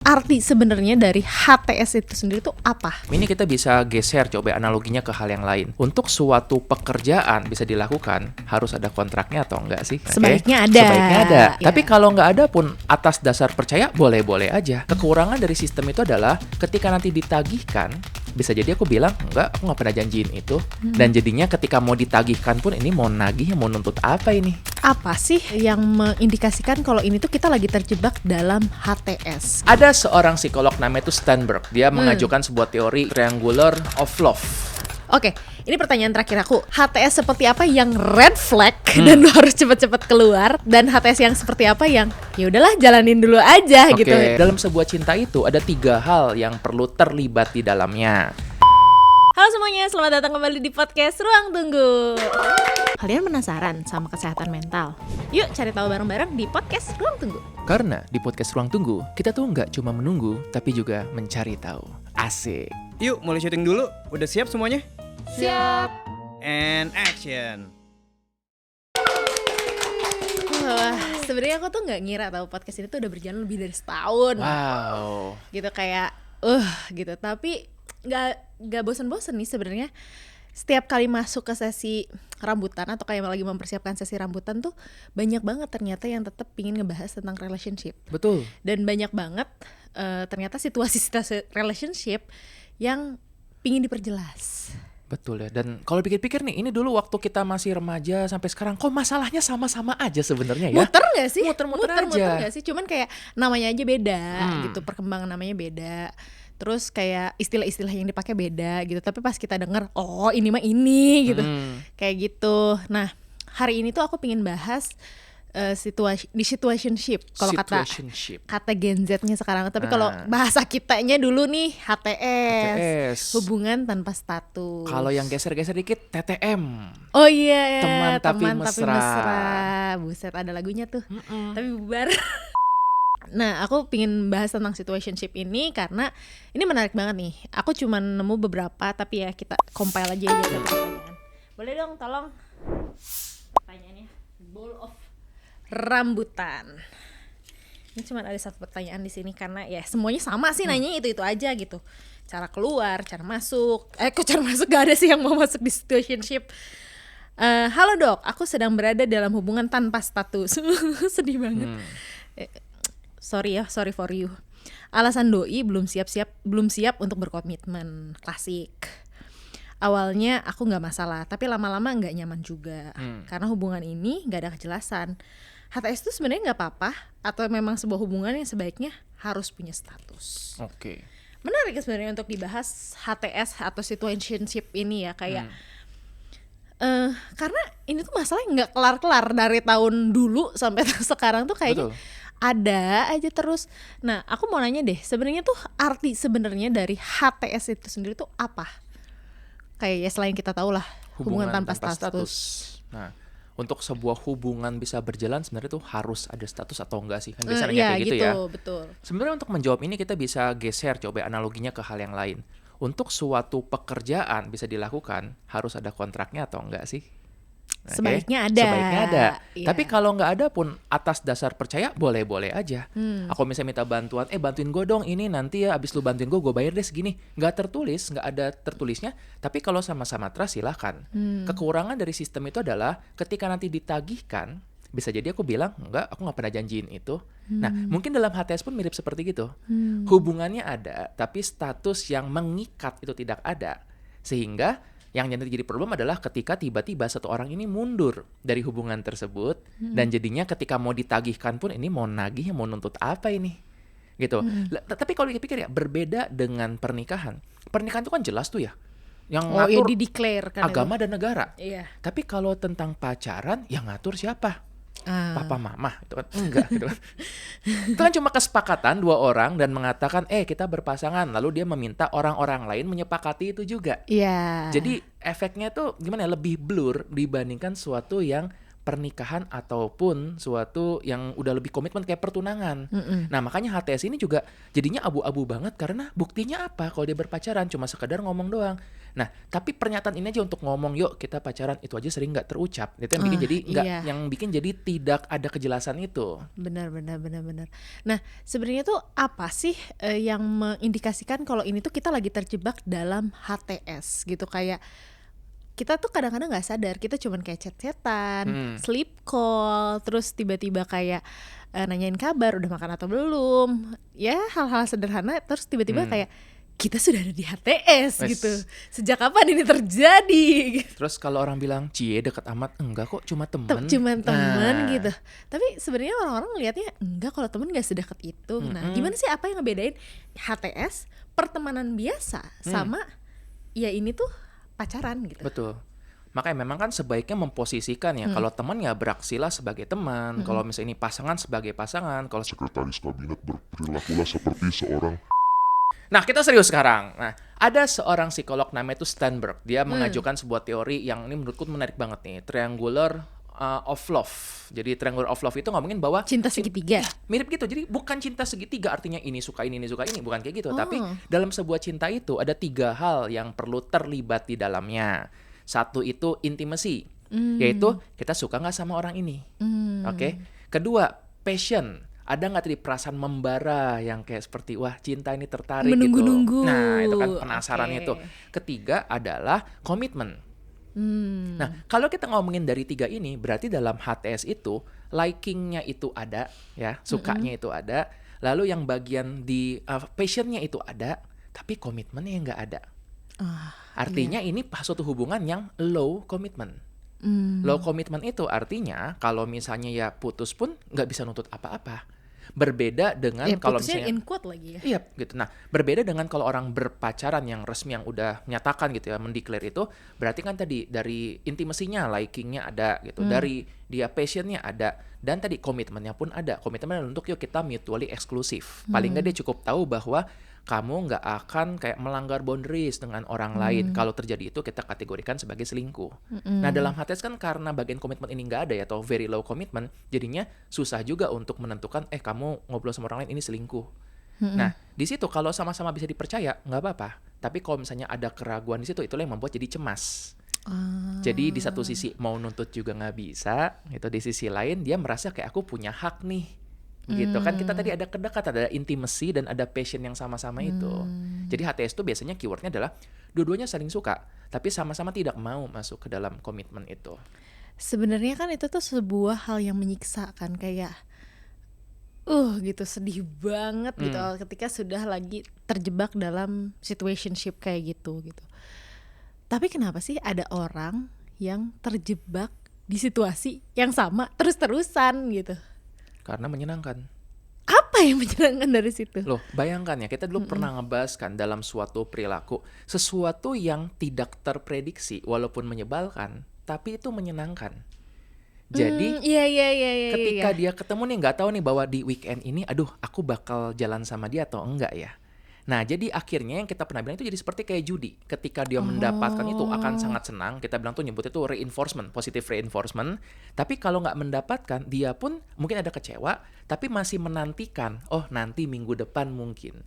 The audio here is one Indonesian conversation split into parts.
Arti sebenarnya dari HTS itu sendiri tuh apa? Ini kita bisa geser coba analoginya ke hal yang lain. Untuk suatu pekerjaan bisa dilakukan, harus ada kontraknya atau enggak sih? Oke? Sebaiknya ada. Sebaiknya ada. Ya. Tapi kalau nggak ada pun atas dasar percaya boleh-boleh aja. Kekurangan dari sistem itu adalah ketika nanti ditagihkan, bisa jadi aku bilang, enggak, aku nggak pernah janjiin itu. Dan jadinya ketika mau ditagihkan pun ini mau nagih, mau nuntut apa ini? Apa sih yang mengindikasikan kalau ini tuh kita lagi terjebak dalam HTS? Ada seorang psikolog namanya itu Sternberg. Dia mengajukan sebuah teori triangular of love. Oke, ini pertanyaan terakhir aku. HTS seperti apa yang red flag dan lo harus cepet-cepet keluar, dan HTS yang seperti apa yang ya udahlah jalanin dulu aja Oke, gitu. dalam sebuah cinta itu ada 3 hal yang perlu terlibat di dalamnya. Halo semuanya, selamat datang kembali di podcast Ruang Tunggu. Kalian penasaran sama kesehatan mental? Yuk cari tahu bareng-bareng di podcast Ruang Tunggu. Karena di podcast Ruang Tunggu, kita tuh nggak cuma menunggu, tapi juga mencari tahu. Asik. Yuk, mulai syuting dulu. Udah siap semuanya? Siap. And action. Wah, sebenarnya aku tuh nggak ngira tahu podcast ini tuh udah berjalan lebih dari setahun. Wow. Gitu kayak gitu. Tapi nggak bosen-bosen nih sebenarnya. Setiap kali masuk ke sesi rambutan atau kayak lagi mempersiapkan sesi rambutan tuh banyak banget ternyata yang tetap pingin ngebahas tentang relationship. Betul. Dan banyak banget ternyata situasi-situasi relationship yang pingin diperjelas. Betul ya. Dan kalau pikir-pikir nih, ini dulu waktu kita masih remaja sampai sekarang, kok masalahnya sama-sama aja sebenarnya ya? Muter nggak sih? Muter-muter aja. Nggak sih? Cuman kayak namanya aja beda gitu, perkembangan namanya beda. Terus kayak istilah-istilah yang dipakai beda gitu. Tapi pas kita denger, oh ini mah ini gitu. Kayak gitu. Nah, hari ini tuh aku pengen bahas situationship. Kalau kata Gen Z-nya sekarang. Tapi kalau bahasa kitanya dulu nih HTS. Hubungan tanpa status. Kalau yang geser-geser dikit TTM. Oh iya, Teman tapi mesra. Buset, ada lagunya tuh. Tapi bubar. Nah, aku pengen bahas tentang situationship ini karena ini menarik banget nih. Aku cuma nemu beberapa, tapi ya kita compile aja ya pertanyaan. Boleh dong, tolong pertanyaannya. Bowl of rambutan. Ini cuma ada satu pertanyaan di sini karena ya semuanya sama sih, nanya itu aja gitu. Cara keluar, cara masuk. Kok cara masuk gak ada sih yang mau masuk di situationship. Halo dok, aku sedang berada dalam hubungan tanpa status. Sedih banget. Sorry for you. Alasan doi belum siap untuk berkomitmen. Klasik. Awalnya aku nggak masalah, tapi lama-lama nggak nyaman juga. Karena hubungan ini nggak ada kejelasan. HTS itu sebenarnya nggak apa-apa, atau memang sebuah hubungan yang sebaiknya harus punya status. Oke. Menarik sebenarnya untuk dibahas HTS atau situationship ini ya, kayak karena ini tuh masalahnya nggak kelar-kelar dari tahun dulu sampai sekarang tuh kayaknya. Betul. Ada aja terus. Nah, aku mau nanya deh, sebenarnya tuh arti sebenarnya dari HTS itu sendiri tuh apa? Kayak ya selain kita tahu lah hubungan tanpa status. Nah, untuk sebuah hubungan bisa berjalan sebenarnya tuh harus ada status atau enggak sih? Kan biasanya ya, kayak gitu ya. Betul. Sebenarnya untuk menjawab ini kita bisa geser coba analoginya ke hal yang lain. Untuk suatu pekerjaan bisa dilakukan, harus ada kontraknya atau enggak sih? Sebaiknya ada. Yeah. Tapi kalau nggak ada pun atas dasar percaya boleh-boleh aja. Aku misalnya minta bantuan, bantuin gue dong ini nanti ya, abis lu bantuin gue bayar deh segini. Nggak ada tertulisnya. Tapi kalau sama-sama trust silahkan. Kekurangan dari sistem itu adalah ketika nanti ditagihkan, bisa jadi aku bilang enggak, aku nggak pernah janjiin itu. Nah, mungkin dalam HTS pun mirip seperti gitu. Hubungannya ada, tapi status yang mengikat itu tidak ada. Sehingga yang jadi problem adalah ketika tiba-tiba satu orang ini mundur dari hubungan tersebut, dan jadinya ketika mau ditagihkan pun ini mau nagih, mau nuntut apa ini gitu. Tapi kalau dipikir ya berbeda dengan pernikahan. Pernikahan itu kan jelas tuh ya, yang ngatur agama dan negara. Iya. Tapi kalau tentang pacaran yang ngatur siapa? Papa mama itu kan enggak gitu kan. Itu kan cuma kesepakatan 2 orang dan mengatakan kita berpasangan, lalu dia meminta orang-orang lain menyepakati itu juga. Iya. Jadi efeknya tuh gimana ya, lebih blur dibandingkan suatu yang pernikahan ataupun suatu yang udah lebih komitmen kayak pertunangan. Nah, makanya HTS ini juga jadinya abu-abu banget karena buktinya apa kalau dia berpacaran cuma sekedar ngomong doang. Nah, tapi pernyataan ini aja untuk ngomong yuk kita pacaran itu aja sering nggak terucap. Itu yang bikin jadi nggak, iya. yang bikin jadi tidak ada kejelasan itu. Benar. Nah, sebenarnya tuh apa sih yang mengindikasikan kalau ini tuh kita lagi terjebak dalam HTS gitu, kayak kita tuh kadang-kadang nggak sadar kita cuman kayak chat-chatan, sleep call, terus tiba-tiba kayak nanyain kabar udah makan atau belum, ya hal-hal sederhana, terus tiba-tiba kayak kita sudah ada di HTS gitu. Sejak kapan ini terjadi? Terus kalau orang bilang cie deket amat, enggak kok cuma temen. Cuman teman gitu. Tapi sebenarnya orang-orang ngelihatnya enggak, kalau temen nggak sedekat itu. Nah, gimana sih, apa yang ngebedain HTS pertemanan biasa sama ya ini tuh pacaran gitu? Betul. Makanya memang kan sebaiknya memposisikan ya, kalau teman ya beraksilah sebagai teman, kalau misalnya ini pasangan sebagai pasangan, kalau Sekretaris kabinet berperilakulah seperti seorang. Nah, kita serius sekarang. Nah, ada seorang psikolog namanya itu Sternberg. Dia mengajukan sebuah teori yang ini menurutku menarik banget nih, triangular of love. Jadi triangular of love itu ngomongin bahwa Cinta segitiga. mirip gitu. Jadi bukan cinta segitiga artinya ini suka ini suka ini, bukan kayak gitu. Tapi dalam sebuah cinta itu ada 3 hal yang perlu terlibat di dalamnya. Satu itu intimacy, yaitu kita suka nggak sama orang ini. Oke. Kedua, passion. Ada nggak tadi perasaan membara yang kayak seperti wah cinta ini tertarik Menunggu-nunggu. gitu. Nah, itu kan penasaran Oke. itu. Ketiga adalah komitmen. Nah, kalau kita ngomongin dari 3 ini, berarti dalam HTS itu likingnya itu ada, ya, sukanya itu ada. Lalu yang bagian di passionnya itu ada, tapi komitmennya nggak ada. Artinya ini suatu hubungan yang low commitment. Low commitment itu artinya kalau misalnya ya putus pun nggak bisa nuntut apa-apa. Berbeda dengan kalau putusnya misalnya in quote lagi ya. iya gitu. Nah, berbeda dengan kalau orang berpacaran yang resmi yang udah menyatakan gitu ya, mendeklar itu, berarti kan tadi dari intimasinya, likingnya ada gitu, dari dia passionnya ada, dan tadi komitmennya pun ada. Komitmennya untuk yuk kita mutually eksklusif. Paling nggak dia cukup tahu bahwa kamu nggak akan kayak melanggar boundaries dengan orang lain. Kalau terjadi itu kita kategorikan sebagai selingkuh. Nah, dalam HTS kan karena bagian komitmen ini nggak ada ya, atau very low commitment, jadinya susah juga untuk menentukan kamu ngobrol sama orang lain ini selingkuh. Nah, di situ kalau sama-sama bisa dipercaya nggak apa-apa. Tapi kalau misalnya ada keraguan di situ, itulah yang membuat jadi cemas. Jadi di satu sisi mau nuntut juga nggak bisa, gitu. Di sisi lain dia merasa kayak aku punya hak nih. Gitu kan, kita tadi ada kedekatan, ada intimacy dan ada passion yang sama-sama itu. Jadi HTS itu biasanya keywordnya adalah dua-duanya saling suka, tapi sama-sama tidak mau masuk ke dalam komitmen itu. Sebenarnya kan itu tuh sebuah hal yang menyiksa kan, kayak gitu, sedih banget gitu ketika sudah lagi terjebak dalam situationship kayak gitu. Tapi kenapa sih ada orang yang terjebak di situasi yang sama terus-terusan gitu? Karena menyenangkan. Apa yang menyenangkan dari situ? Loh, bayangkan ya, kita dulu pernah ngebahas kan dalam suatu perilaku, sesuatu yang tidak terprediksi walaupun menyebalkan, tapi itu menyenangkan. Jadi ketika dia ketemu nih, nggak tahu nih bahwa di weekend ini, aduh aku bakal jalan sama dia atau enggak ya. Nah, jadi akhirnya yang kita pernah bilang itu jadi seperti kayak judi. Ketika dia mendapatkan itu akan sangat senang. Kita bilang tuh nyebut itu reinforcement, positive reinforcement. Tapi kalau nggak mendapatkan, dia pun mungkin ada kecewa, tapi masih menantikan, oh nanti minggu depan mungkin.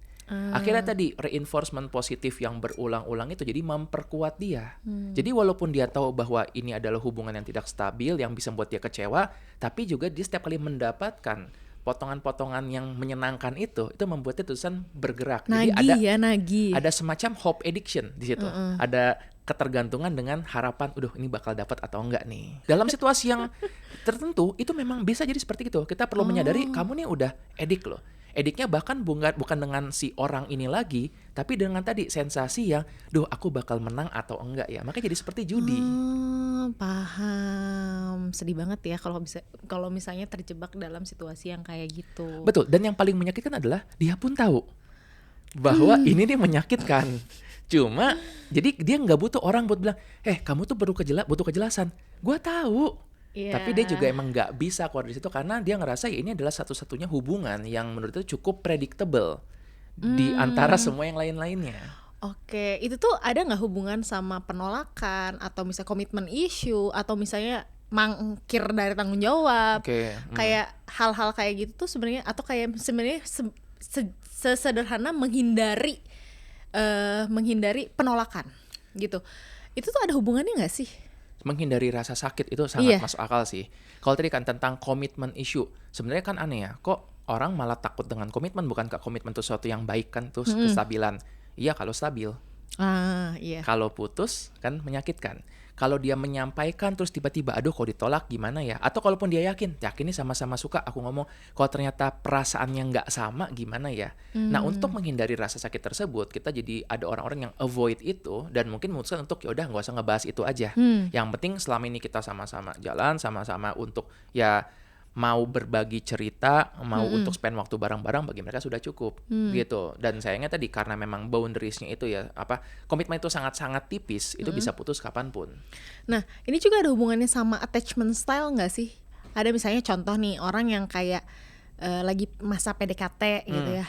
Akhirnya tadi reinforcement positif yang berulang-ulang itu jadi memperkuat dia. Jadi walaupun dia tahu bahwa ini adalah hubungan yang tidak stabil, yang bisa membuat dia kecewa, tapi juga dia setiap kali mendapatkan potongan-potongan yang menyenangkan itu membuatnya terusan bergerak. Nagih. Ada semacam hope addiction di situ. Ada ketergantungan dengan harapan, ini bakal dapat atau enggak nih. Dalam situasi yang tertentu itu memang bisa jadi seperti itu. Kita perlu menyadari kamu nih udah edik loh. Ediknya bahkan bukan dengan si orang ini lagi, tapi dengan tadi sensasi yang, aku bakal menang atau enggak ya. Makanya jadi seperti judi. Paham. Sedih banget ya kalau misalnya terjebak dalam situasi yang kayak gitu. Betul. Dan yang paling menyakitkan adalah dia pun tahu bahwa ini nih menyakitkan. Cuma jadi dia nggak butuh orang buat bilang, kamu tuh butuh kejelasan. Gua tahu. Yeah. Tapi dia juga emang nggak bisa keluar dari situ karena dia ngerasa ya ini adalah satu-satunya hubungan yang menurut itu cukup predictable di antara semua yang lain-lainnya. Oke, itu tuh ada nggak hubungan sama penolakan atau misalnya komitmen issue atau misalnya mangkir dari tanggung jawab. Kayak hal-hal kayak gitu tuh sebenarnya, atau kayak sebenarnya sesederhana menghindari penolakan gitu. Itu tuh ada hubungannya nggak sih? menghindari rasa sakit itu sangat masuk akal sih. Kalau tadi kan tentang komitmen issue, sebenarnya kan aneh ya, kok orang malah takut dengan komitmen, bukankah komitmen itu sesuatu yang baik kan, terus kestabilan. Iya kalau stabil. Iya. Kalau putus kan menyakitkan. Kalau dia menyampaikan terus tiba-tiba aduh kok ditolak gimana ya, atau kalaupun dia yakin nih sama-sama suka, aku ngomong kalau ternyata perasaannya nggak sama gimana ya. Nah untuk menghindari rasa sakit tersebut, kita jadi ada orang-orang yang avoid itu dan mungkin memutuskan untuk ya udah nggak usah ngebahas itu aja. Yang penting selama ini kita sama-sama jalan, sama-sama untuk ya mau berbagi cerita, mau untuk spend waktu bareng-bareng, bagi mereka sudah cukup gitu. Dan sayangnya tadi karena memang boundariesnya itu ya komitmen itu sangat-sangat tipis, itu bisa putus kapanpun. Nah ini juga ada hubungannya sama attachment style nggak sih? Ada misalnya contoh nih orang yang kayak lagi masa PDKT gitu ya,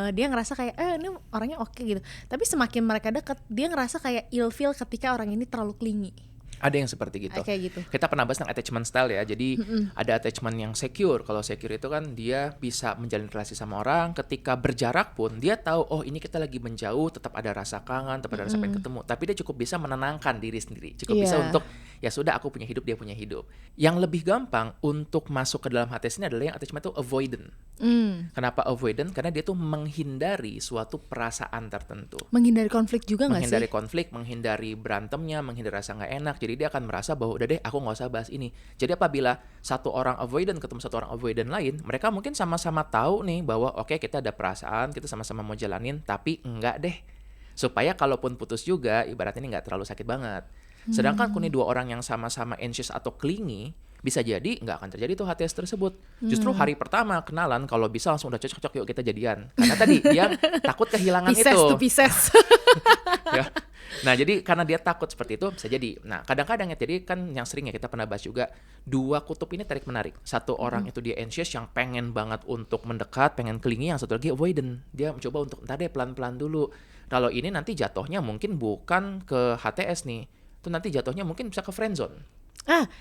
dia ngerasa kayak ini orangnya oke gitu, tapi semakin mereka deket dia ngerasa kayak ilfeel ketika orang ini terlalu clingy. Ada yang seperti gitu. Kayak gitu. Kita pernah bahas tentang attachment style ya. Jadi ada attachment yang secure. Kalau secure itu kan dia bisa menjalin relasi sama orang. Ketika berjarak pun dia tahu oh ini kita lagi menjauh, tetap ada rasa kangen, tetap ada rasa pengen ketemu. Tapi dia cukup bisa menenangkan diri sendiri. Cukup bisa untuk ya sudah aku punya hidup, dia punya hidup. Yang lebih gampang untuk masuk ke dalam HTS ini adalah yang attachment itu avoidant. Kenapa avoidant? Karena dia tuh menghindari suatu perasaan tertentu. Menghindari konflik juga nggak sih? Menghindari konflik, menghindari berantemnya, menghindari rasa nggak enak. Jadi dia akan merasa bahwa udah deh aku nggak usah bahas ini. Jadi apabila satu orang avoidant ketemu satu orang avoidant lain, mereka mungkin sama-sama tahu nih bahwa oke, kita ada perasaan, kita sama-sama mau jalanin, tapi enggak deh. Supaya kalaupun putus juga, ibaratnya ini nggak terlalu sakit banget. Sedangkan kalau nih dua orang yang sama-sama anxious atau clingy, bisa jadi nggak akan terjadi tuh HTS tersebut. Justru hari pertama kenalan, kalau bisa langsung udah cocok-cocok yuk kita jadian. Karena tadi dia takut kehilangan Pisces itu. Pisces. Ya. Nah jadi karena dia takut seperti itu bisa jadi. Nah kadang-kadang ya jadi kan yang sering ya kita pernah bahas juga, dua kutub ini tarik menarik. Satu orang itu dia anxious yang pengen banget untuk mendekat, pengen clingy, yang satu lagi avoidant. Dia mencoba untuk entar deh pelan-pelan dulu. Kalau ini nanti jatuhnya mungkin bukan ke HTS nih, itu nanti jatuhnya mungkin bisa ke friendzone.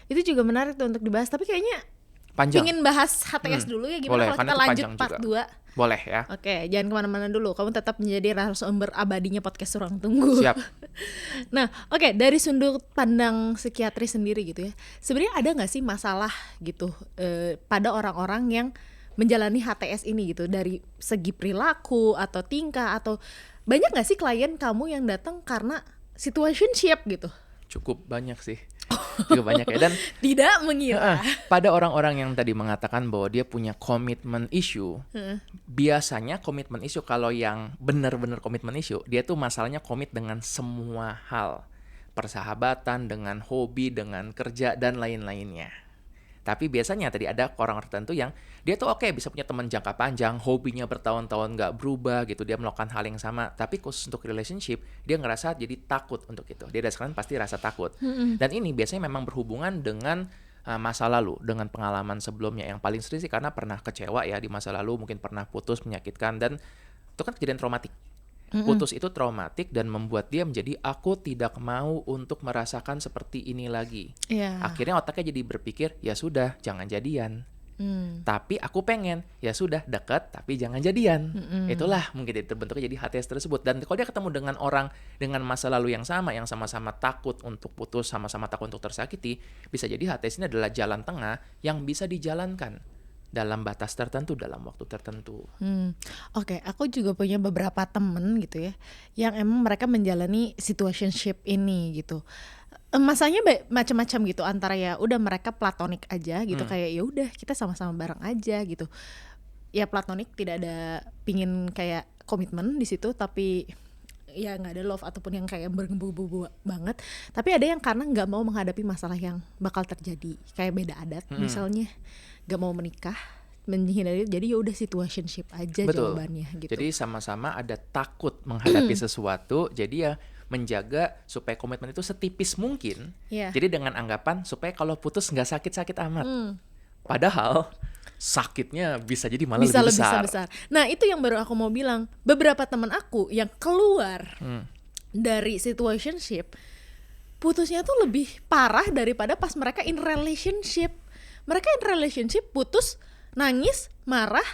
Itu juga menarik tuh untuk dibahas, tapi kayaknya Panjang. Pingin bahas HTS dulu ya, gimana kalau kita lanjut part 2? Boleh ya. Oke, jangan kemana-mana dulu. Kamu tetap menjadi narasumber abadinya podcast Ruang Tunggu. Siap. Nah, oke, dari sudut pandang psikiatri sendiri gitu ya, sebenarnya ada nggak sih masalah gitu pada orang-orang yang menjalani HTS ini gitu, dari segi perilaku atau tingkah, atau banyak nggak sih klien kamu yang datang karena situationship gitu? Cukup banyak sih. Cukup banyak ya. Dan tidak mengira pada orang-orang yang tadi mengatakan bahwa dia punya komitmen issue, biasanya komitmen issue, kalau yang benar-benar komitmen issue, dia tuh masalahnya komit dengan semua hal, persahabatan, dengan hobi, dengan kerja dan lain-lainnya. Tapi biasanya tadi ada orang tertentu yang dia tuh bisa punya teman jangka panjang, hobinya bertahun-tahun nggak berubah gitu, dia melakukan hal yang sama. Tapi khusus untuk relationship, dia ngerasa jadi takut untuk itu. Dia dasarkan pasti rasa takut. Dan ini biasanya memang berhubungan dengan masa lalu, dengan pengalaman sebelumnya. Yang paling sering sih karena pernah kecewa ya di masa lalu, mungkin pernah putus, menyakitkan, dan itu kan kejadian traumatik. Putus itu traumatik dan membuat dia menjadi aku tidak mau untuk merasakan seperti ini lagi. Akhirnya otaknya jadi berpikir ya sudah jangan jadian. Tapi aku pengen ya sudah dekat tapi jangan jadian. Itulah mungkin terbentuknya jadi HTS tersebut. Dan kalau dia ketemu dengan orang dengan masa lalu yang sama-sama takut untuk putus, sama-sama takut untuk tersakiti, bisa jadi HTS ini adalah jalan tengah yang bisa dijalankan dalam batas tertentu, dalam waktu tertentu. Oke, aku juga punya beberapa temen gitu ya, yang emang mereka menjalani situationship ini gitu. Masanya macam-macam gitu, antara ya udah mereka platonik aja gitu, kayak ya udah kita sama-sama bareng aja gitu. Ya platonik, tidak ada pingin kayak komitmen di situ, tapi ya nggak ada love ataupun yang kayak bergebu-gebu banget. Tapi ada yang karena nggak mau menghadapi masalah yang bakal terjadi, kayak beda adat misalnya, nggak mau menikah, menghindari, jadi ya udah situationship aja. Betul. Jawabannya gitu. Jadi sama-sama ada takut menghadapi sesuatu, jadi ya menjaga supaya komitmen itu setipis mungkin. Jadi dengan anggapan supaya kalau putus nggak sakit-sakit amat. Padahal sakitnya bisa jadi malah lebih besar. Nah itu yang baru aku mau bilang, beberapa teman aku yang keluar dari situationship putusnya tuh lebih parah daripada pas mereka in relationship. Mereka in relationship putus, nangis, marah,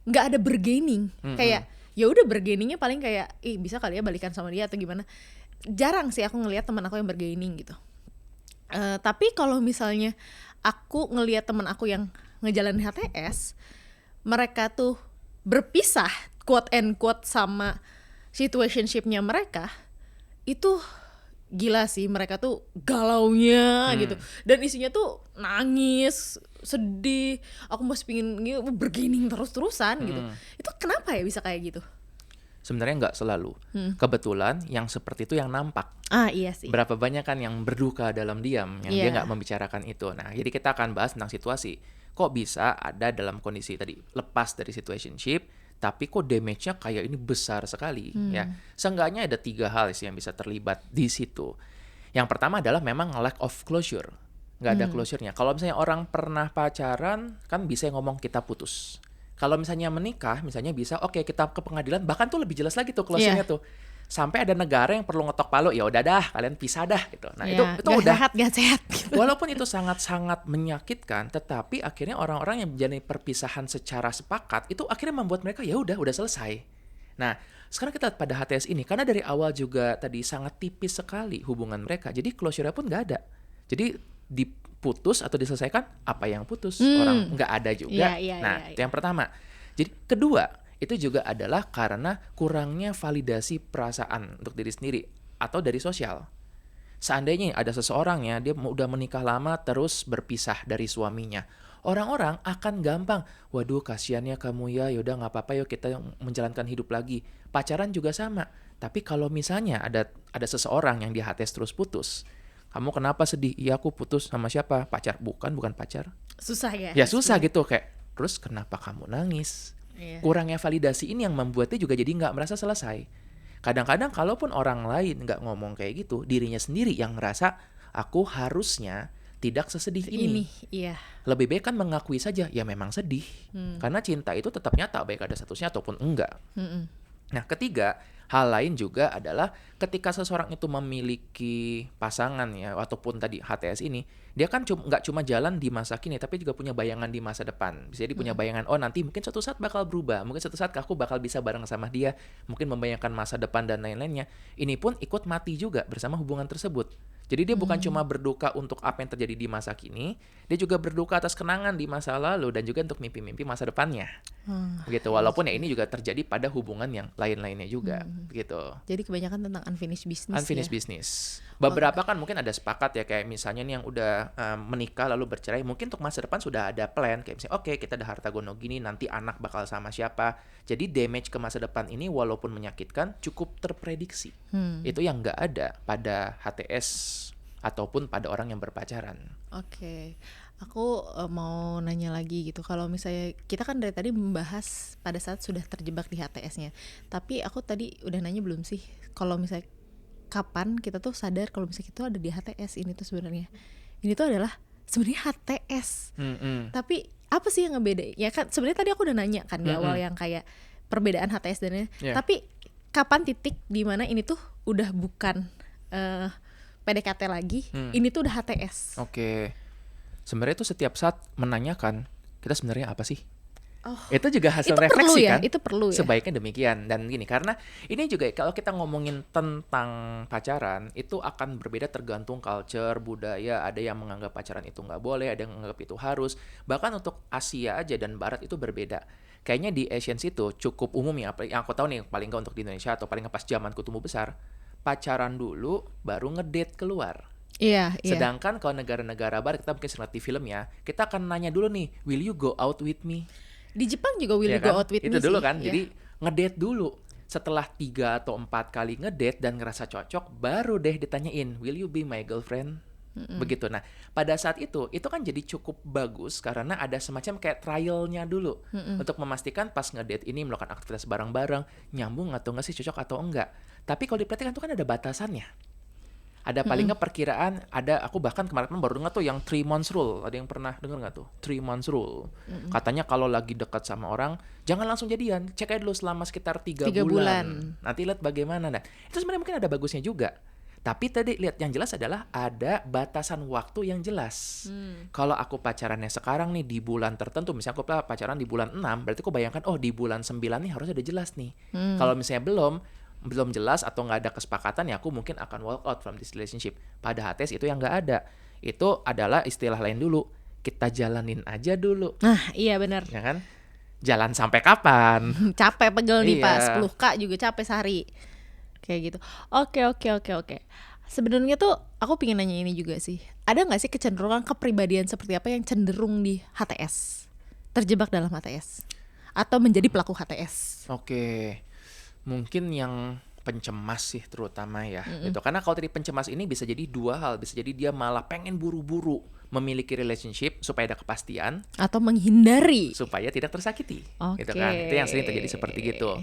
nggak ada bargaining. Kayak ya udah bargainingnya paling kayak bisa kali ya balikan sama dia atau gimana. Jarang sih aku ngelihat teman aku yang bargaining gitu. Tapi kalau misalnya aku ngelihat teman aku yang ngejalanin HTS, mereka tuh berpisah quote and quote sama situationshipnya mereka, itu gila sih. Mereka tuh galaunya gitu, dan isinya tuh nangis, sedih, aku masih pingin bergaining terus-terusan gitu. Itu kenapa ya bisa kayak gitu? Sebenarnya nggak selalu. Kebetulan yang seperti itu yang nampak. Iya sih. Berapa banyak kan yang berduka dalam diam, yang dia nggak membicarakan itu. Nah, jadi kita akan bahas tentang situasi. Kok bisa ada dalam kondisi tadi lepas dari situationship, tapi kok damage-nya kayak ini besar sekali ya. Seenggaknya ada 3 hal sih yang bisa terlibat di situ. Yang pertama adalah memang lack of closure. Nggak ada closure-nya. Kalau misalnya orang pernah pacaran, kan bisa ngomong kita putus. Kalau misalnya menikah, misalnya bisa oke, kita ke pengadilan, bahkan tuh lebih jelas lagi tuh closure-nya tuh. Sampai ada negara yang perlu ngetok palu, ya udah dah, kalian pisah dah gitu. Nah, itu udah gak sehat gitu. Walaupun itu sangat-sangat menyakitkan, tetapi akhirnya orang-orang yang menjalani perpisahan secara sepakat itu akhirnya membuat mereka ya udah selesai. Nah, sekarang kita lihat pada HTS ini, karena dari awal juga tadi sangat tipis sekali hubungan mereka, jadi closure-nya pun nggak ada. Jadi diputus atau diselesaikan, apa yang putus? Orang nggak ada juga. Itu yang pertama. Jadi kedua, itu juga adalah karena kurangnya validasi perasaan untuk diri sendiri atau dari sosial. Seandainya ada seseorang ya, dia udah menikah lama terus berpisah dari suaminya, orang-orang akan gampang, waduh kasihannya kamu ya, yaudah nggak apa-apa yuk kita menjalankan hidup lagi. Pacaran juga sama. Tapi kalau misalnya ada seseorang yang di HTS terus putus, kamu kenapa sedih? Iya aku putus sama siapa? Pacar? Bukan pacar. Susah ya? Ya susah gitu kayak, terus kenapa kamu nangis? Kurangnya validasi ini yang membuatnya juga jadi nggak merasa selesai. Kadang-kadang kalaupun orang lain nggak ngomong kayak gitu, dirinya sendiri yang ngerasa aku harusnya tidak sesedih ini. Lebih baik kan mengakui saja, ya memang sedih. Karena cinta itu tetap nyata, baik ada statusnya ataupun enggak. Nah, ketiga, hal lain juga adalah ketika seseorang itu memiliki pasangan ya, ataupun tadi HTS ini, dia kan nggak cuma jalan di masa kini, tapi juga punya bayangan di masa depan. Bisa jadi punya bayangan, oh nanti mungkin suatu saat bakal berubah, mungkin suatu saat aku bakal bisa bareng sama dia, mungkin membayangkan masa depan dan lain-lainnya. Ini pun ikut mati juga bersama hubungan tersebut. Jadi dia bukan cuma berduka untuk apa yang terjadi di masa kini, dia juga berduka atas kenangan di masa lalu dan juga untuk mimpi-mimpi masa depannya. Begitu. Walaupun ya ini juga terjadi pada hubungan yang lain-lainnya juga, begitu. Jadi kebanyakan tentang unfinished business. Unfinished business. Beberapa kan mungkin ada sepakat ya, kayak misalnya nih yang udah menikah lalu bercerai, mungkin untuk masa depan sudah ada plan, kayak misalnya oke, kita ada harta gono gini, nanti anak bakal sama siapa. Jadi damage ke masa depan ini walaupun menyakitkan cukup terprediksi. Itu yang nggak ada pada HTS ataupun pada orang yang berpacaran. Oke. Aku mau nanya lagi gitu. Kalau misalnya kita kan dari tadi membahas pada saat sudah terjebak di HTS-nya. Tapi aku tadi udah nanya belum sih, kalau misalnya kapan kita tuh sadar kalau misalnya kita ada di HTS ini tuh sebenarnya. Ini tuh adalah sebenarnya HTS. Tapi apa sih yang ngebeda? Ya kan sebenarnya tadi aku udah nanya kan di awal yang kayak perbedaan HTS dan tapi kapan titik di mana ini tuh udah bukan PDKT lagi, ini tuh udah HTS. Oke. Sebenarnya itu setiap saat menanyakan, kita sebenarnya apa sih? Itu juga hasil itu refleksi perlu ya? kan? Itu perlu ya? Sebaiknya demikian. Dan gini, karena ini juga kalau kita ngomongin tentang pacaran, itu akan berbeda tergantung culture, budaya. Ada yang menganggap pacaran itu nggak boleh, ada yang menganggap itu harus. Bahkan untuk Asia aja dan Barat itu berbeda. Kayaknya di Asians itu cukup umum ya, yang aku tahu nih, paling nggak untuk di Indonesia atau paling nggak pas zamanku tumbuh besar, pacaran dulu baru ngedate keluar. Iya. Sedangkan kalau negara-negara barat, kita mungkin sering lihat di film ya, kita akan nanya dulu nih, will you go out with me? Di Jepang juga will you kan? go out with me itu dulu sih. kan, jadi ngedate dulu. Setelah 3 atau 4 kali ngedate dan ngerasa cocok, baru deh ditanyain, will you be my girlfriend? Begitu. Nah, pada saat itu kan jadi cukup bagus karena ada semacam kayak trialnya dulu untuk memastikan pas ngedate ini melakukan aktivitas bareng-bareng, nyambung atau enggak sih, cocok atau enggak. Tapi kalau diperhatikan itu kan ada batasannya. Ada paling nggak perkiraan, aku bahkan kemarin baru dengar tuh yang 3 months rule. Ada yang pernah dengar nggak tuh? 3 months rule. Katanya kalau lagi dekat sama orang, jangan langsung jadian. Cek aja dulu selama sekitar 3 bulan. Nanti lihat bagaimana. Nah, itu sebenarnya mungkin ada bagusnya juga. Tapi tadi lihat yang jelas adalah ada batasan waktu yang jelas. Kalau aku pacarannya sekarang nih di bulan tertentu, misalnya aku pacaran di bulan 6, berarti aku bayangkan di bulan 9 nih harus udah jelas nih. Kalau misalnya belum jelas atau nggak ada kesepakatan, ya aku mungkin akan walk out from this relationship. Pada HTS itu yang nggak ada. Itu adalah istilah lain dulu. Kita jalanin aja dulu. Nah, iya benar. Ya kan? Jalan sampai kapan? Capek pegel nih Pak, Iya. 10K juga capek sehari. Kayak gitu. Oke. Sebenarnya tuh aku pengen nanya ini juga sih. Ada nggak sih kecenderungan kepribadian seperti apa yang cenderung di HTS? Terjebak dalam HTS? Atau menjadi pelaku HTS? Oke. Mungkin yang pencemas sih terutama ya. Gitu. Karena kalau tadi pencemas ini bisa jadi dua hal. Bisa jadi dia malah pengen buru-buru memiliki relationship supaya ada kepastian, Atau menghindari? supaya tidak tersakiti. Gitu Oke. kan. Itu yang sering terjadi seperti gitu.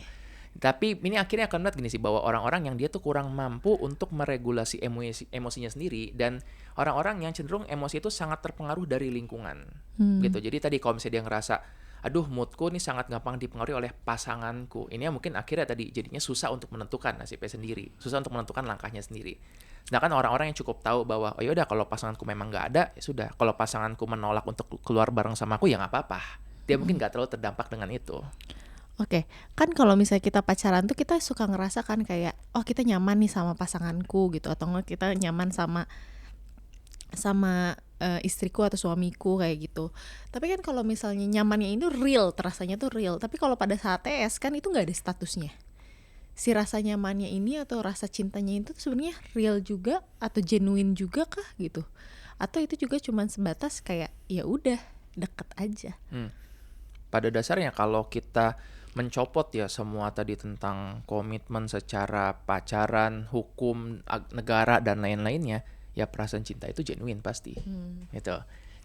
Tapi ini akhirnya akan melihat gini sih, bahwa orang-orang yang dia tuh kurang mampu untuk meregulasi emosinya sendiri, dan orang-orang yang cenderung emosi itu sangat terpengaruh dari lingkungan. Gitu. Jadi tadi kalau misalnya dia ngerasa, aduh moodku nih sangat gampang dipengaruhi oleh pasanganku, ini ya mungkin akhirnya tadi jadinya susah untuk menentukan nasibnya sendiri, susah untuk menentukan langkahnya sendiri. Sedangkan orang-orang yang cukup tahu bahwa oh yaudah kalau pasanganku memang nggak ada, ya sudah. Kalau pasanganku menolak untuk keluar bareng sama aku, ya nggak apa-apa. Dia mungkin nggak terlalu terdampak dengan itu. Oke, kan kalau misalnya kita pacaran tuh kita suka ngerasa kan kayak, oh kita nyaman nih sama pasanganku gitu, atau enggak kita nyaman sama istriku atau suamiku kayak gitu. Tapi kan kalau misalnya nyamannya itu real, terasanya tuh real. Tapi kalau pada saat TS kan itu nggak ada statusnya. Si rasa nyamannya ini atau rasa cintanya itu sebenarnya real juga atau genuine juga kah gitu? Atau itu juga cuman sebatas kayak ya udah deket aja. Pada dasarnya kalau kita mencopot ya semua tadi tentang komitmen secara pacaran, hukum, negara dan lain-lainnya, ya perasaan cinta itu genuine pasti. Gitu.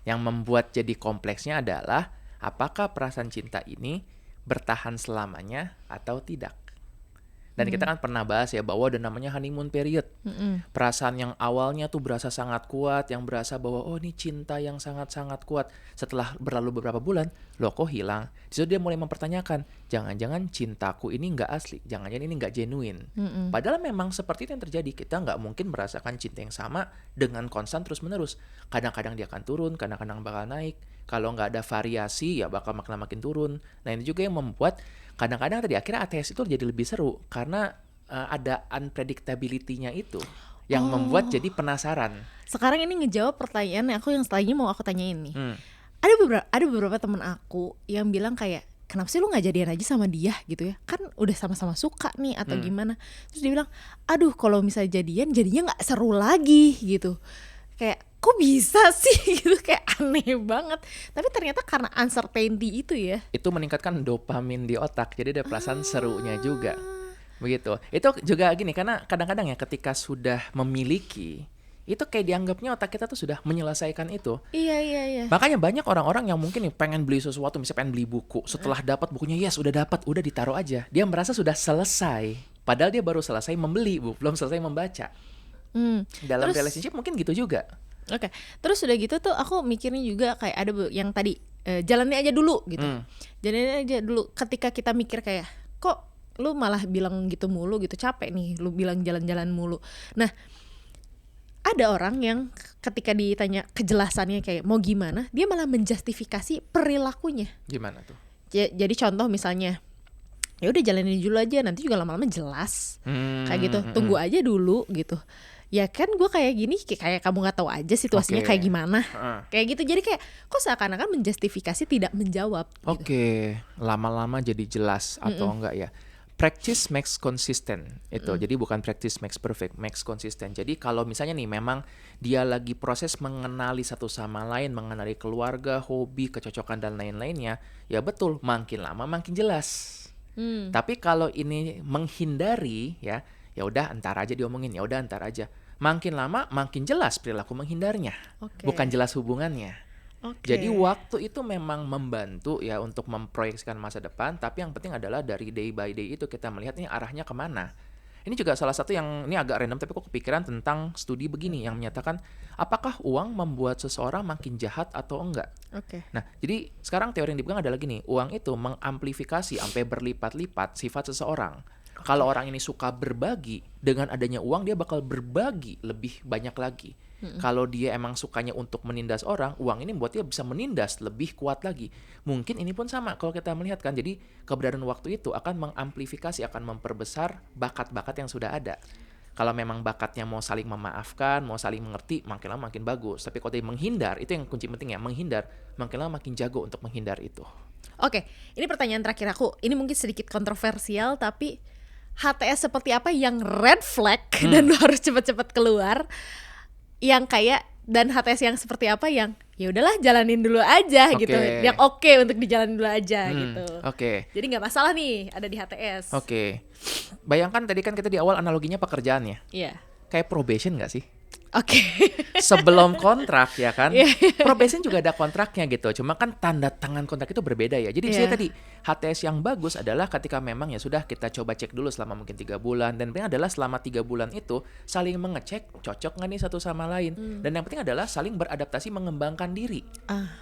Yang membuat jadi kompleksnya adalah apakah perasaan cinta ini bertahan selamanya atau tidak. Dan kita kan pernah bahas ya bahwa ada namanya honeymoon period. Perasaan yang awalnya tuh berasa sangat kuat, yang berasa bahwa oh ini cinta yang sangat-sangat kuat. Setelah berlalu beberapa bulan, loh kok hilang. Disitu dia mulai mempertanyakan, jangan-jangan cintaku ini nggak asli, jangan-jangan ini nggak genuine. Padahal memang seperti itu yang terjadi. Kita nggak mungkin merasakan cinta yang sama dengan konstan terus-menerus. Kadang-kadang dia akan turun, kadang-kadang bakal naik. Kalau nggak ada variasi ya bakal makin turun. Nah ini juga yang membuat kadang-kadang tadi akhirnya ATS itu jadi lebih seru karena ada unpredictability-nya itu yang membuat jadi penasaran. Sekarang ini ngejawab pertanyaan aku yang setelahnya mau aku tanyain nih. Ada beberapa temen aku yang bilang kayak, kenapa sih lu nggak jadian aja sama dia gitu ya? Kan udah sama-sama suka nih atau gimana? Terus dia bilang, aduh kalau misalnya jadinya nggak seru lagi gitu. Kayak kok bisa sih gitu, kayak aneh banget. Tapi ternyata karena uncertainty itu ya. Itu meningkatkan dopamin di otak, jadi ada perasaan serunya juga. Begitu. Itu juga gini, karena kadang-kadang ya ketika sudah memiliki, itu kayak dianggapnya otak kita tuh sudah menyelesaikan itu. Iya. Makanya banyak orang-orang yang mungkin nih pengen beli sesuatu, misalnya pengen beli buku, setelah dapat bukunya, yes udah dapat, udah ditaruh aja. Dia merasa sudah selesai, padahal dia baru selesai membeli, belum selesai membaca. Dalam relationship mungkin gitu juga. Oke. Terus udah gitu tuh aku mikirnya juga kayak ada yang tadi jalannya aja dulu gitu. Jalannya aja dulu. Ketika kita mikir kayak kok lu malah bilang gitu mulu gitu, capek nih lu bilang jalan-jalan mulu. Nah, ada orang yang ketika ditanya kejelasannya kayak mau gimana, dia malah menjustifikasi perilakunya. Gimana tuh? Jadi contoh misalnya, ya udah jalanin dulu aja, nanti juga lama-lama jelas. Kayak gitu, tunggu aja dulu gitu. Ya kan gue kayak gini, kayak kamu nggak tahu aja situasinya kayak gimana. Kayak gitu, jadi kayak kok seakan-akan menjustifikasi tidak menjawab gitu. Oke, lama-lama jadi jelas atau enggak ya. Practice makes consistent itu. Jadi bukan practice makes perfect, makes consistent. Jadi kalau misalnya nih memang dia lagi proses mengenali satu sama lain, mengenali keluarga, hobi, kecocokan dan lain-lainnya, ya betul, makin lama makin jelas. Tapi kalau ini menghindari ya udah entar aja diomongin, ya udah entar aja. Makin lama makin jelas perilaku menghindarnya. Bukan jelas hubungannya. Jadi waktu itu memang membantu ya untuk memproyeksikan masa depan, tapi yang penting adalah dari day by day itu kita melihat ini arahnya kemana. Ini juga salah satu yang ini agak random tapi kok kepikiran tentang studi begini yang menyatakan apakah uang membuat seseorang makin jahat atau enggak. Nah, jadi sekarang teori yang dipegang adalah gini, uang itu mengamplifikasi sampai berlipat-lipat sifat seseorang. Kalau orang ini suka berbagi, dengan adanya uang dia bakal berbagi lebih banyak lagi. Kalau dia emang sukanya untuk menindas orang, uang ini membuat dia bisa menindas lebih kuat lagi. Mungkin ini pun sama kalau kita melihat kan. Jadi keberadaan waktu itu akan mengamplifikasi, akan memperbesar bakat-bakat yang sudah ada. Kalau memang bakatnya mau saling memaafkan, mau saling mengerti, makin lama makin bagus. Tapi kalau dia menghindar, itu yang kunci penting ya, menghindar, makin lama makin jago untuk menghindar itu. Oke, ini pertanyaan terakhir aku. Ini mungkin sedikit kontroversial, tapi HTS seperti apa yang red flag dan lo harus cepat-cepat keluar? Yang kayak, dan HTS yang seperti apa yang ya udahlah jalanin dulu aja gitu. Yang oke untuk dijalanin dulu aja gitu. Jadi nggak masalah nih ada di HTS. Bayangkan tadi kan kita di awal analoginya pekerjaan ya. Iya. Kayak probation nggak sih? Oke. Sebelum kontrak ya kan, probation juga ada kontraknya gitu. Cuma kan tanda tangan kontrak itu berbeda ya. Jadi saya tadi HTS yang bagus adalah ketika memang ya sudah kita coba cek dulu selama mungkin 3 bulan. Dan penting adalah selama 3 bulan itu saling mengecek cocok nggak nih satu sama lain. Dan yang penting adalah saling beradaptasi mengembangkan diri.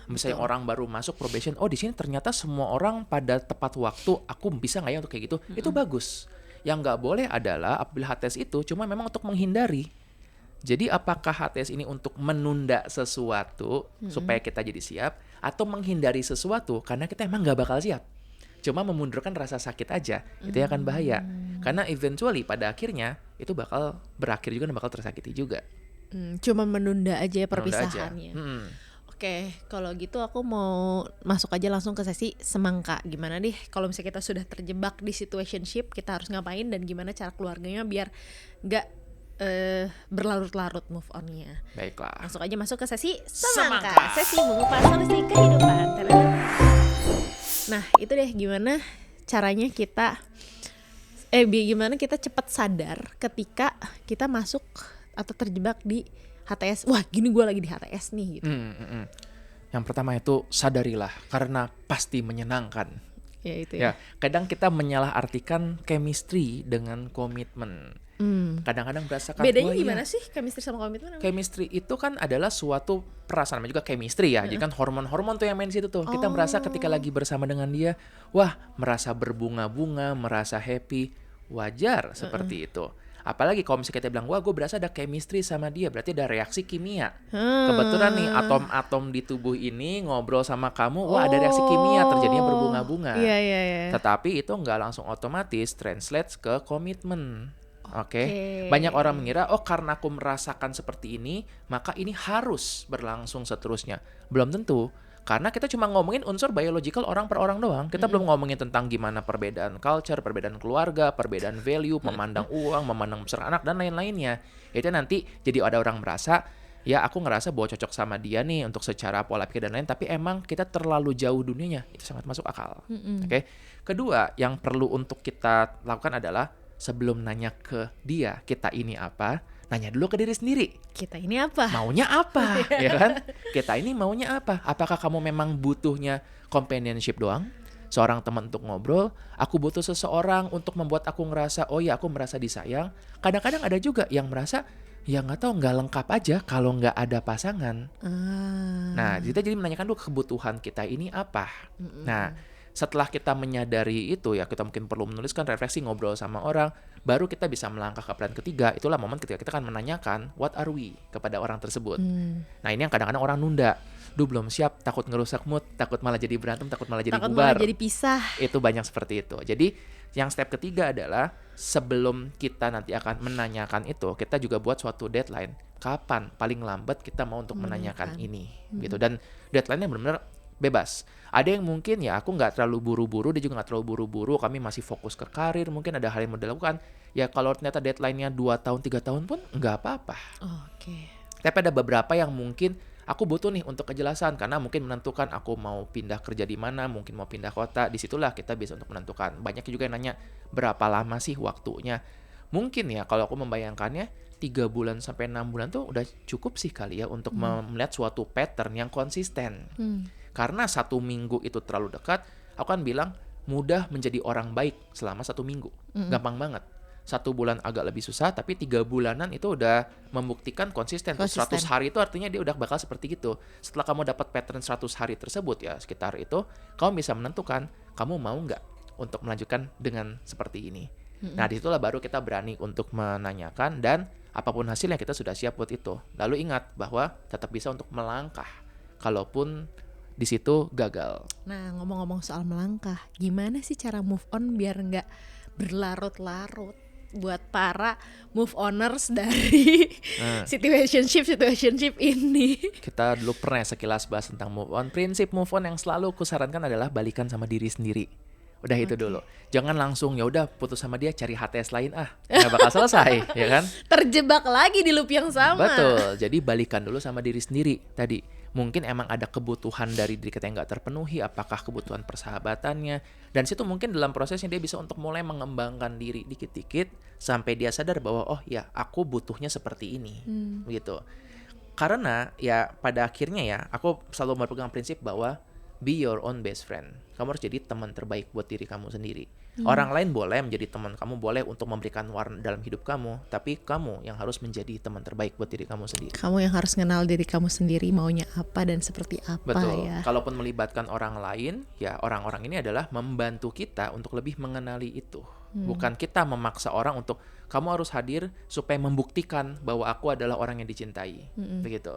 Misalnya orang baru masuk probation, oh di sini ternyata semua orang pada tepat waktu, aku bisa nggak ya untuk kayak gitu? Itu bagus. Yang nggak boleh adalah apabila HTS itu cuma memang untuk menghindari. Jadi apakah HTS ini untuk menunda sesuatu supaya kita jadi siap, atau menghindari sesuatu karena kita emang nggak bakal siap? Cuma memundurkan rasa sakit aja, itu yang akan bahaya. Karena eventually pada akhirnya itu bakal berakhir juga dan bakal tersakiti juga. Cuma menunda aja perpisahannya. Oke, kalau gitu aku mau masuk aja langsung ke sesi semangka. Gimana deh kalau misalnya kita sudah terjebak di situationship, kita harus ngapain dan gimana cara keluarganya biar nggak berlarut-larut move on-nya. Baiklah. Langsung aja masuk ke sesi semangka. Sesi mengupas solusi kehidupan. Nah, itu deh gimana caranya kita gimana kita cepat sadar ketika kita masuk atau terjebak di HTS. Wah, gini gue lagi di HTS nih gitu. Yang pertama itu sadarilah karena pasti menyenangkan. Ya itu ya. Kadang kita menyalahartikan chemistry dengan komitmen. Kadang-kadang berasakan bedanya gimana sih chemistry sama komitmen? Chemistry itu kan adalah suatu perasaan, namanya juga chemistry ya. Jadi kan hormon-hormon tuh yang main di situ tuh. Kita merasa ketika lagi bersama dengan dia, wah, merasa berbunga-bunga, merasa happy. Wajar seperti itu. Apalagi kalau misalnya kita bilang, wah gue berasa ada chemistry sama dia, berarti ada reaksi kimia. Kebetulan nih atom-atom di tubuh ini ngobrol sama kamu, wah ada reaksi kimia, terjadinya berbunga-bunga. Tetapi itu nggak langsung otomatis translate ke komitmen. Banyak orang mengira, oh karena aku merasakan seperti ini, maka ini harus berlangsung seterusnya. Belum tentu. Karena kita cuma ngomongin unsur biological orang per orang doang. Kita belum ngomongin tentang gimana perbedaan culture, perbedaan keluarga, perbedaan value, memandang uang, memandang besar anak, dan lain-lainnya. Itu nanti jadi ada orang merasa, ya aku ngerasa bahwa cocok sama dia nih untuk secara pola pikir dan lain, tapi emang kita terlalu jauh dunianya. Itu sangat masuk akal. Kedua, yang perlu untuk kita lakukan adalah sebelum nanya ke dia, kita ini apa, nanya dulu ke diri sendiri. Kita ini apa? Maunya apa? Ya kan? Kita ini maunya apa? Apakah kamu memang butuhnya companionship doang? Seorang teman untuk ngobrol? Aku butuh seseorang untuk membuat aku ngerasa, oh ya aku merasa disayang. Kadang-kadang ada juga yang merasa, ya nggak tahu, nggak lengkap aja kalau nggak ada pasangan. Nah, kita jadi menanyakan dulu kebutuhan kita ini apa. Nah, setelah kita menyadari itu ya, kita mungkin perlu menuliskan refleksi, ngobrol sama orang, baru kita bisa melangkah ke plan ketiga. Itulah momen ketika kita akan menanyakan what are we kepada orang tersebut. Nah ini yang kadang-kadang orang nunda. Duh belum siap, takut ngerusak mood, takut malah jadi berantem, takut malah jadi bubar. Takut malah jadi pisah. Itu banyak seperti itu. Jadi yang step ketiga adalah sebelum kita nanti akan menanyakan itu, kita juga buat suatu deadline. Kapan paling lambat kita mau untuk menanyakan ini gitu. Dan deadline-nya benar-benar bebas. Ada yang mungkin ya aku nggak terlalu buru-buru, dia juga nggak terlalu buru-buru, kami masih fokus ke karir, mungkin ada hal yang mau dilakukan. Ya kalau ternyata deadline-nya 2 tahun, 3 tahun pun nggak apa-apa. Tapi ada beberapa yang mungkin aku butuh nih untuk kejelasan, karena mungkin menentukan aku mau pindah kerja di mana, mungkin mau pindah kota, disitulah kita bisa untuk menentukan. Banyak juga yang nanya berapa lama sih waktunya. Mungkin ya kalau aku membayangkannya 3 bulan sampai 6 bulan tuh udah cukup sih kali ya untuk melihat suatu pattern yang konsisten. Karena 1 minggu itu terlalu dekat, aku kan bilang mudah menjadi orang baik selama 1 minggu. Gampang banget. 1 bulan agak lebih susah, tapi 3 bulanan itu udah membuktikan konsisten. 100 hari itu artinya dia udah bakal seperti gitu. Setelah kamu dapat pattern 100 hari tersebut ya, sekitar itu, kamu bisa menentukan kamu mau nggak untuk melanjutkan dengan seperti ini. Nah disitulah baru kita berani untuk menanyakan, dan apapun hasilnya kita sudah siap buat itu. Lalu ingat bahwa tetap bisa untuk melangkah kalaupun di situ gagal. Nah, ngomong-ngomong soal melangkah, gimana sih cara move on biar nggak berlarut-larut buat para move oners dari situationship ini? Kita dulu pernah sekilas bahas tentang move on. Prinsip move on yang selalu kusarankan adalah balikan sama diri sendiri. Udah itu dulu. Jangan langsung ya udah putus sama dia cari HTS lain, nggak bakal selesai, ya kan? Terjebak lagi di loop yang sama. Betul. Jadi balikan dulu sama diri sendiri tadi. Mungkin emang ada kebutuhan dari diri kita yang nggak terpenuhi, apakah kebutuhan persahabatannya, dan situ mungkin dalam prosesnya dia bisa untuk mulai mengembangkan diri dikit-dikit sampai dia sadar bahwa oh ya aku butuhnya seperti ini, gitu. Karena ya pada akhirnya ya aku selalu berpegang prinsip bahwa be your own best friend. Kamu harus jadi teman terbaik buat diri kamu sendiri. Orang lain boleh menjadi teman kamu, boleh untuk memberikan warna dalam hidup kamu, tapi kamu yang harus menjadi teman terbaik buat diri kamu sendiri. Kamu yang harus kenal diri kamu sendiri, maunya apa dan seperti apa. Betul. Ya. Kalaupun melibatkan orang lain, ya orang-orang ini adalah membantu kita untuk lebih mengenali itu. Bukan kita memaksa orang untuk kamu harus hadir supaya membuktikan bahwa aku adalah orang yang dicintai. Begitu.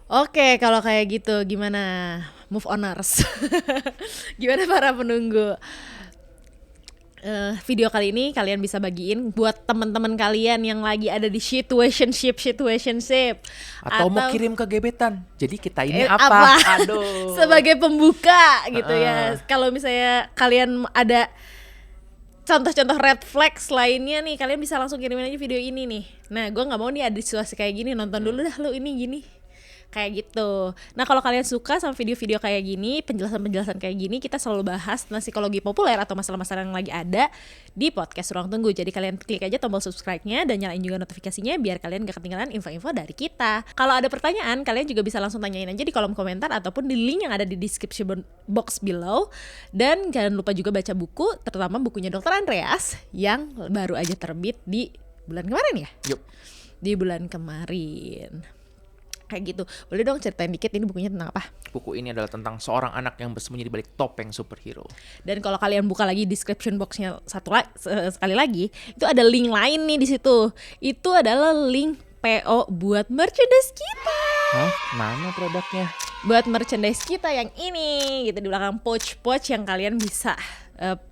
Oke, kalau kayak gitu gimana move oners? Gimana para penunggu? Video kali ini kalian bisa bagiin buat teman-teman kalian yang lagi ada di situationship. Atau mau kirim ke gebetan. Jadi kita ini apa? Aduh. Sebagai pembuka gitu ya. Kalau misalnya kalian ada contoh-contoh red flags lainnya nih, kalian bisa langsung kirimin aja video ini nih. Nah, gue nggak mau nih ada situasi kayak gini, nonton dulu dah lu ini gini. Kayak gitu. Nah, kalau kalian suka sama video-video kayak gini, penjelasan-penjelasan kayak gini, kita selalu bahas tentang psikologi populer atau masalah-masalah yang lagi ada di podcast Ruang Tunggu. Jadi kalian klik aja tombol subscribe-nya dan nyalain juga notifikasinya biar kalian gak ketinggalan info-info dari kita. Kalau ada pertanyaan, kalian juga bisa langsung tanyain aja di kolom komentar ataupun di link yang ada di description box below. Dan jangan lupa juga baca buku, terutama bukunya Dr. Andreas yang baru aja terbit di bulan kemarin ya? Yup. Di bulan kemarin. Kayak gitu. Boleh dong ceritain dikit ini bukunya tentang apa? Buku ini adalah tentang seorang anak yang bersembunyi di balik topeng superhero. Dan kalau kalian buka lagi description boxnya sekali lagi, itu ada link lain nih di situ. Itu adalah link PO buat merchandise kita. Hah? Mana produknya? Buat merchandise kita yang ini gitu, di belakang pouch yang kalian bisa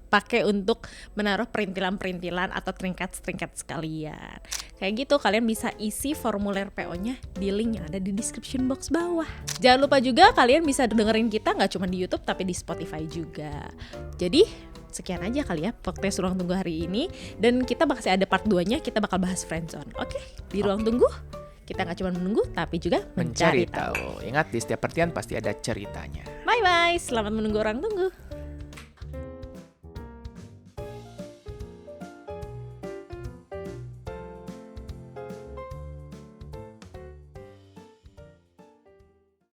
pakai untuk menaruh perintilan-perintilan atau trinket-trinket sekalian. Kayak gitu kalian bisa isi formulir PO-nya di link yang ada di description box bawah. Jangan lupa juga kalian bisa dengerin kita nggak cuma di YouTube tapi di Spotify juga. Jadi sekian aja kali ya podcast Ruang Tunggu hari ini, dan kita bakal ada part 2-nya, kita bakal bahas friendzone. Oke? Di Ruang Tunggu kita nggak cuma menunggu tapi juga mencari tahu. Ingat, di setiap pertian pasti ada ceritanya. Bye bye, selamat menunggu Ruang Tunggu.